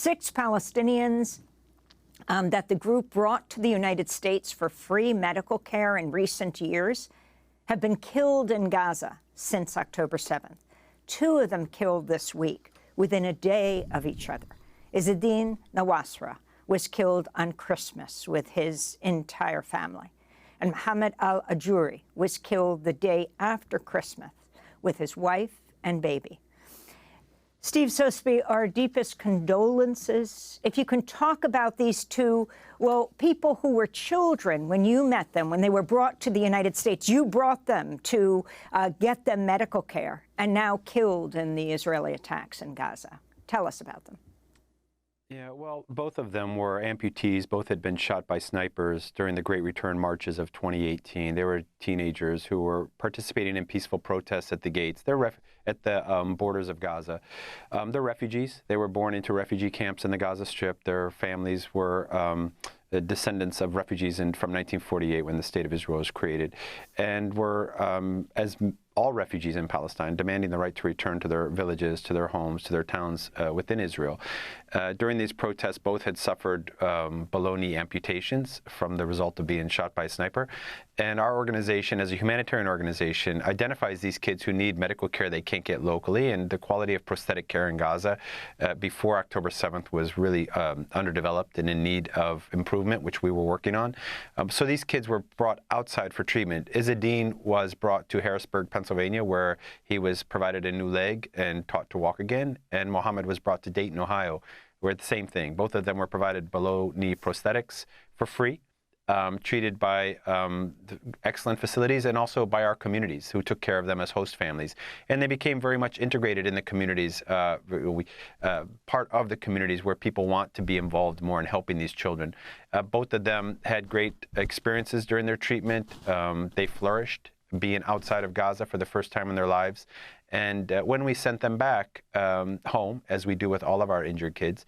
6 Palestinians that the group brought to the United States for free medical care in recent years have been killed in Gaza since October 7th. 2 of them killed this week, within a day of each other. Izzeddin Nawasra was killed on Christmas with his entire family. And Mohammed al-Ajuri was killed the day after Christmas with his wife and baby. Steve Sousby, our deepest condolences. If you can talk about these 2, well, people who were children when you met them, when they were brought to the United States, you brought them to get them medical care, and now killed in the Israeli attacks in Gaza. Tell us about them. Yeah, well, both of them were amputees. Both had been shot by snipers during the Great Return marches of 2018. They were teenagers who were participating in peaceful protests at the gates. They're at the borders of Gaza. They're refugees. They were born into refugee camps in the Gaza Strip. Their families were the descendants of refugees from 1948 when the State of Israel was created, and were, as all refugees in Palestine, demanding the right to return to their villages, to their homes, to their towns within Israel. During these protests, both had suffered below-knee amputations from the result of being shot by a sniper. And our organization, as a humanitarian organization, identifies these kids who need medical care they can't get locally, and the quality of prosthetic care in Gaza before October 7th was really underdeveloped and in need of improvement, which we were working on. So these kids were brought outside for treatment. Izzeddin was brought to Harrisburg, Pennsylvania, where he was provided a new leg and taught to walk again. And Mohammed was brought to Dayton, Ohio, where the same thing. Both of them were provided below-knee prosthetics for free, treated by excellent facilities and also by our communities who took care of them as host families. And they became very much integrated in the communities, part of the communities where people want to be involved more in helping these children. Both of them had great experiences during their treatment. They flourished being outside of Gaza for the first time in their lives. And when we sent them back home, as we do with all of our injured kids,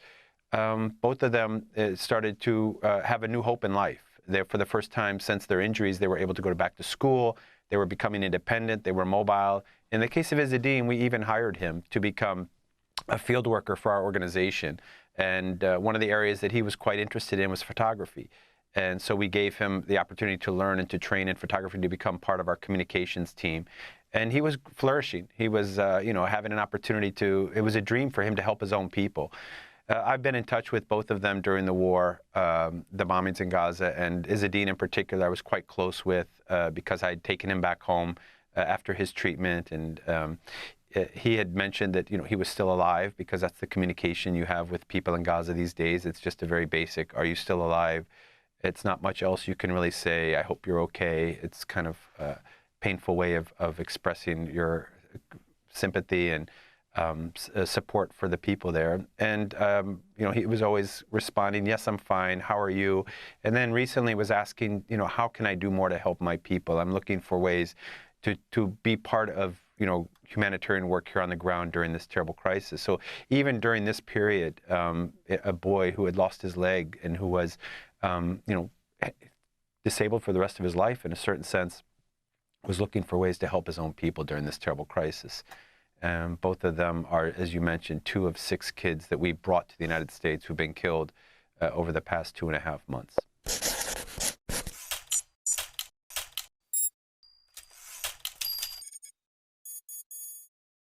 both of them started to have a new hope in life. For the first time since their injuries, they were able to go back to school. They were becoming independent. They were mobile. In the case of Izzeddin, we even hired him to become a field worker for our organization. And one of the areas that he was quite interested in was photography. And so we gave him the opportunity to learn and to train in photography to become part of our communications team. And he was flourishing. He was, having an opportunity it was a dream for him to help his own people. I've been in touch with both of them during the war, the bombings in Gaza, and Izzeddin in particular I was quite close with because I had taken him back home after his treatment, and he had mentioned that he was still alive, because that's the communication you have with people in Gaza these days. It's just a very basic, are you still alive? It's not much else you can really say, I hope you're okay. It's kind of a painful way of expressing your sympathy and support for the people there. And, he was always responding, yes, I'm fine, how are you? And then recently was asking, how can I do more to help my people? I'm looking for ways to be part of, humanitarian work here on the ground during this terrible crisis. So even during this period, a boy who had lost his leg and who was, disabled for the rest of his life in a certain sense, was looking for ways to help his own people during this terrible crisis. Both of them are, as you mentioned, 2 of 6 kids that we brought to the United States who've been killed over the past 2.5 months.